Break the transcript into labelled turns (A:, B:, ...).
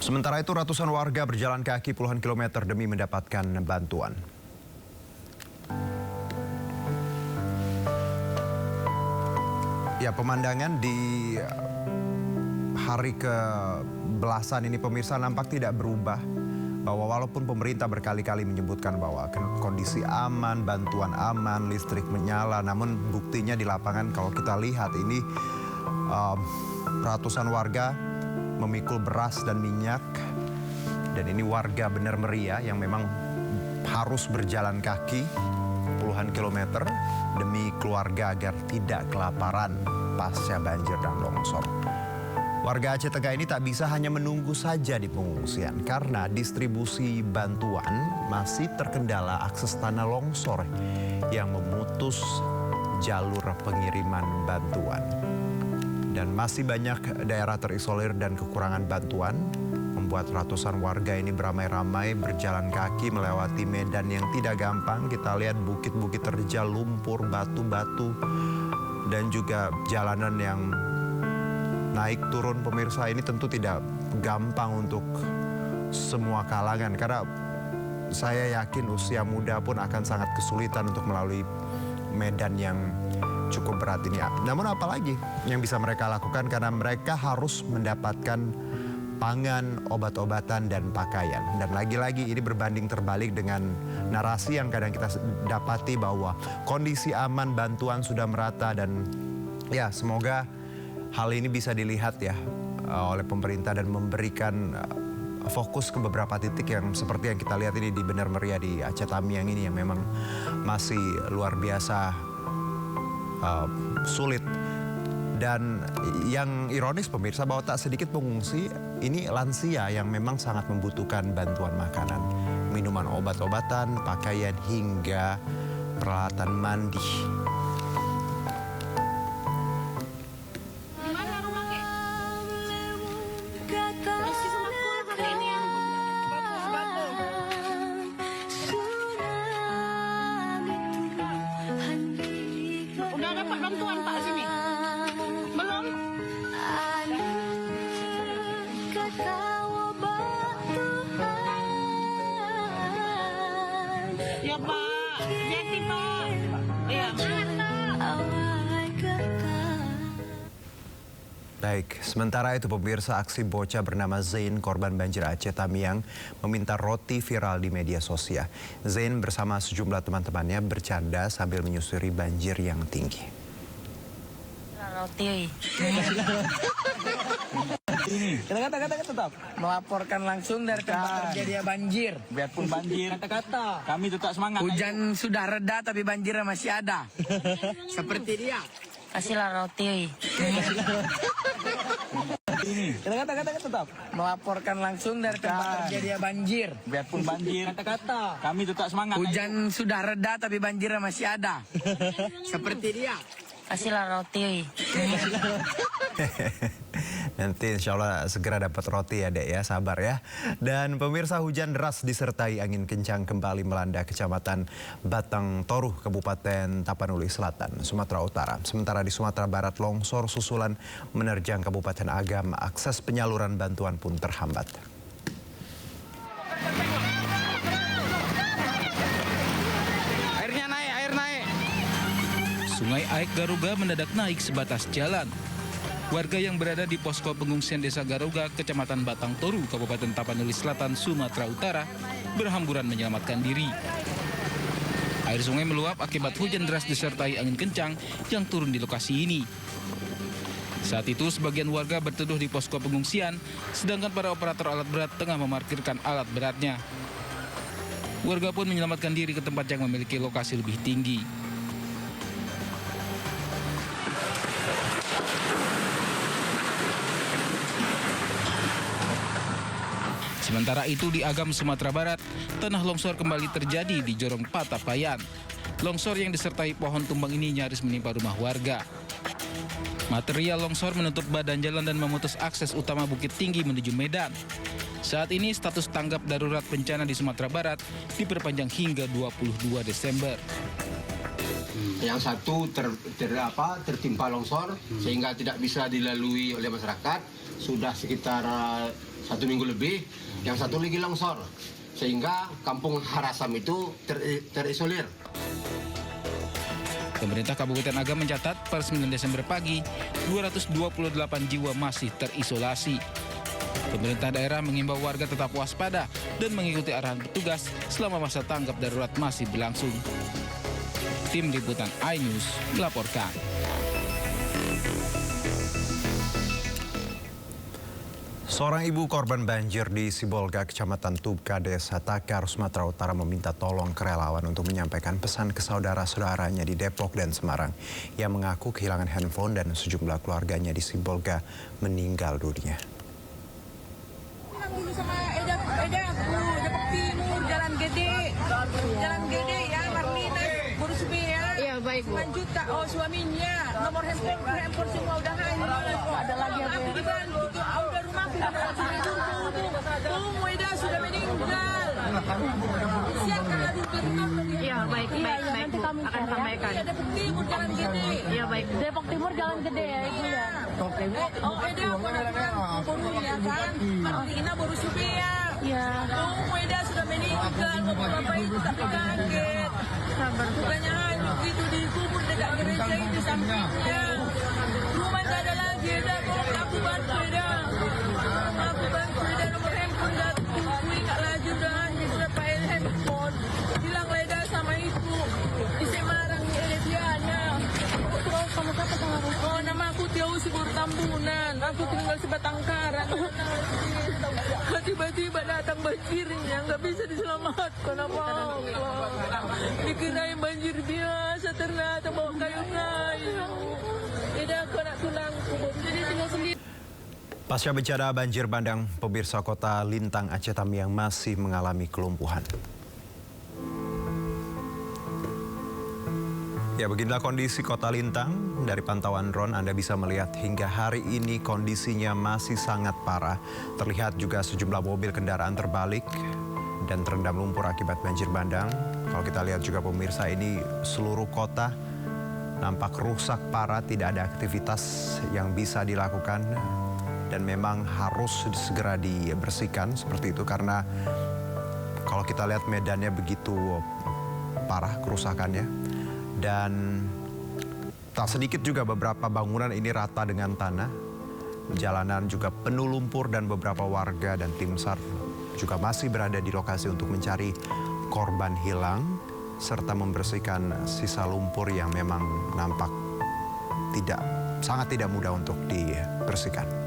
A: Sementara itu ratusan warga berjalan kaki puluhan kilometer demi mendapatkan bantuan. Ya, pemandangan di hari ke-belasan ini pemirsa nampak tidak berubah. Bahwa walaupun pemerintah berkali-kali menyebutkan bahwa kondisi aman, bantuan aman, listrik menyala. Namun buktinya di lapangan kalau kita lihat ini ratusan warga memikul beras dan minyak. Dan ini warga benar meriah yang memang harus berjalan kaki puluhan kilometer demi keluarga agar tidak kelaparan pasca banjir dan longsor. Warga Aceh Tengah ini tak bisa hanya menunggu saja di pengungsian karena distribusi bantuan masih terkendala akses tanah longsor yang memutus jalur pengiriman bantuan. Dan masih banyak daerah terisolir dan kekurangan bantuan membuat ratusan warga ini beramai-ramai berjalan kaki melewati medan yang tidak gampang. Kita lihat bukit-bukit terjal, lumpur, batu-batu, dan juga jalanan yang naik turun. Pemirsa, ini tentu tidak gampang untuk semua kalangan karena saya yakin usia muda pun akan sangat kesulitan untuk melalui medan yang cukup berat ini. Namun apalagi yang bisa mereka lakukan karena mereka harus mendapatkan pangan, obat-obatan, dan pakaian. Dan lagi-lagi ini berbanding terbalik dengan narasi yang kadang kita dapati bahwa kondisi aman, bantuan sudah merata, dan ya semoga hal ini bisa dilihat ya oleh pemerintah dan memberikan fokus ke beberapa titik yang seperti yang kita lihat ini di Benar Meriah di Aceh Tamiang ini yang memang masih luar biasa sulit. Dan yang ironis pemirsa bahwa tak sedikit pengungsi ini lansia yang memang sangat membutuhkan bantuan makanan, minuman, obat-obatan, pakaian hingga peralatan mandi.
B: Udah dapat bantuan Pak sini? Belum? Ya Pak, jadi Pak. Iya.
A: Baik, sementara itu pemirsa, aksi bocah bernama Zain, korban banjir Aceh Tamiang, meminta roti viral di media sosial. Zain bersama sejumlah teman-temannya bercanda sambil menyusuri banjir yang tinggi.
C: Roti.
D: Kata-kata tetap
E: Melaporkan langsung dari tempat terjadinya banjir.
D: biarpun banjir,
E: Kata-kata.
D: kami tetap semangat.
E: Hujan sudah reda tapi banjirnya masih ada. Seperti dia.
C: Kasihlah roti.
D: Kata-kata tetap
E: Melaporkan langsung dari tempat terjadinya banjir.
D: biarpun banjir,
E: Kata-kata.
D: kami tetap semangat.
E: Hujan sudah reda tapi banjirnya masih ada. Seperti dia.
C: Kasihlah roti.
A: Nanti insya Allah segera dapat roti ya dek ya, sabar ya. Dan pemirsa, hujan deras disertai angin kencang kembali melanda Kecamatan Batang Toruh, Kabupaten Tapanuli Selatan, Sumatera Utara. Sementara di Sumatera Barat longsor susulan menerjang Kabupaten Agam, akses penyaluran bantuan pun terhambat.
D: Airnya naik, air naik.
F: Sungai Aek Garuga mendadak naik sebatas jalan. Warga yang berada di posko pengungsian Desa Garuga, Kecamatan Batang Toru, Kabupaten Tapanuli Selatan, Sumatera Utara, berhamburan menyelamatkan diri. Air sungai meluap akibat hujan deras disertai angin kencang yang turun di lokasi ini. Saat itu, sebagian warga berteduh di posko pengungsian, sedangkan para operator alat berat tengah memarkirkan alat beratnya. Warga pun menyelamatkan diri ke tempat yang memiliki lokasi lebih tinggi. Sementara itu di Agam, Sumatera Barat, tanah longsor kembali terjadi di Jorong Patapayan. Longsor yang disertai pohon tumbang ini nyaris menimpa rumah warga. Material longsor menutup badan jalan dan memutus akses utama Bukit Tinggi menuju Medan. Saat ini status tanggap darurat bencana di Sumatera Barat diperpanjang hingga 22 Desember.
G: Yang satu tertimpa longsor sehingga tidak bisa dilalui oleh masyarakat. Sudah sekitar 1 minggu lebih, yang satu lagi longsor. Sehingga kampung Harasam itu terisolir.
F: Pemerintah Kabupaten Agam mencatat per 9 Desember pagi, 228 jiwa masih terisolasi. Pemerintah daerah mengimbau warga tetap waspada dan mengikuti arahan petugas selama masa tanggap darurat masih berlangsung. Tim Liputan iNews melaporkan.
A: Seorang ibu korban banjir di Sibolga, Kecamatan Tubka, Desa Takar, Sumatera Utara meminta tolong ke relawan untuk menyampaikan pesan ke saudara-saudaranya di Depok dan Semarang yang mengaku kehilangan handphone dan sejumlah keluarganya di Sibolga meninggal dunia.
H: Dulu sama Eda Depok Timur, Jalan Gede ya, Marlina, Guru Subi ya. Iya, baik Bu. 9 juta, suaminya, nomor handphone semua udah hanyut. Ada lagi apa ya? Aku dibantu, udah rumahku Tuh, Eda sudah meninggal. Siapkan lagi ke rumah.
B: Iya, baik.
H: Nanti kami
B: akan sampaikan.
H: Iya, Depok Timur, Jalan Gede.
B: Iya, baik. Depok Timur Jalan Gede ya, Ibu ya.
H: Eda, Guru ya kan, Marlina, Guru Subi ya.
B: Iya.
H: Tuh, Eda sudah meninggal, bapak itu tapi kaget.
B: Sabar.
H: Bukannya hanyut gitu dikubur dekat gereja itu sampingnya. Rumah nggak ada lagi, Eda. Tolong aku bantu, Eda. Nomor handphone dah tungguin nggak laju dah hanyut sudah pakai handphone. Bilang Eda sama ibu di Semarang ini Edianya. Terus kamu siapa sama aku? Oh, nama aku Tiau Sibur Tambunan. Aku tinggal di Batangkaran. Tiba-tiba datang banjirnya, nggak bisa diselamatkan apa-apa. Dikirain banjir biasa, ternyata bawa kayu-kayu. Tidak kena tulangku, jadi tinggal sendiri.
A: Pasca bencana banjir bandang, pemirsa kota Lintang, Aceh Tamiang masih mengalami kelumpuhan. Ya, beginilah kondisi kota Lintang. Dari pantauan drone Anda bisa melihat hingga hari ini kondisinya masih sangat parah. Terlihat juga sejumlah mobil kendaraan terbalik dan terendam lumpur akibat banjir bandang. Kalau kita lihat juga pemirsa, ini seluruh kota nampak rusak parah, tidak ada aktivitas yang bisa dilakukan dan memang harus segera dibersihkan seperti itu karena kalau kita lihat medannya begitu parah kerusakannya. Dan tak sedikit juga beberapa bangunan ini rata dengan tanah. Jalanan juga penuh lumpur dan beberapa warga dan tim SAR juga masih berada di lokasi untuk mencari korban hilang serta membersihkan sisa lumpur yang memang nampak sangat tidak mudah untuk dibersihkan.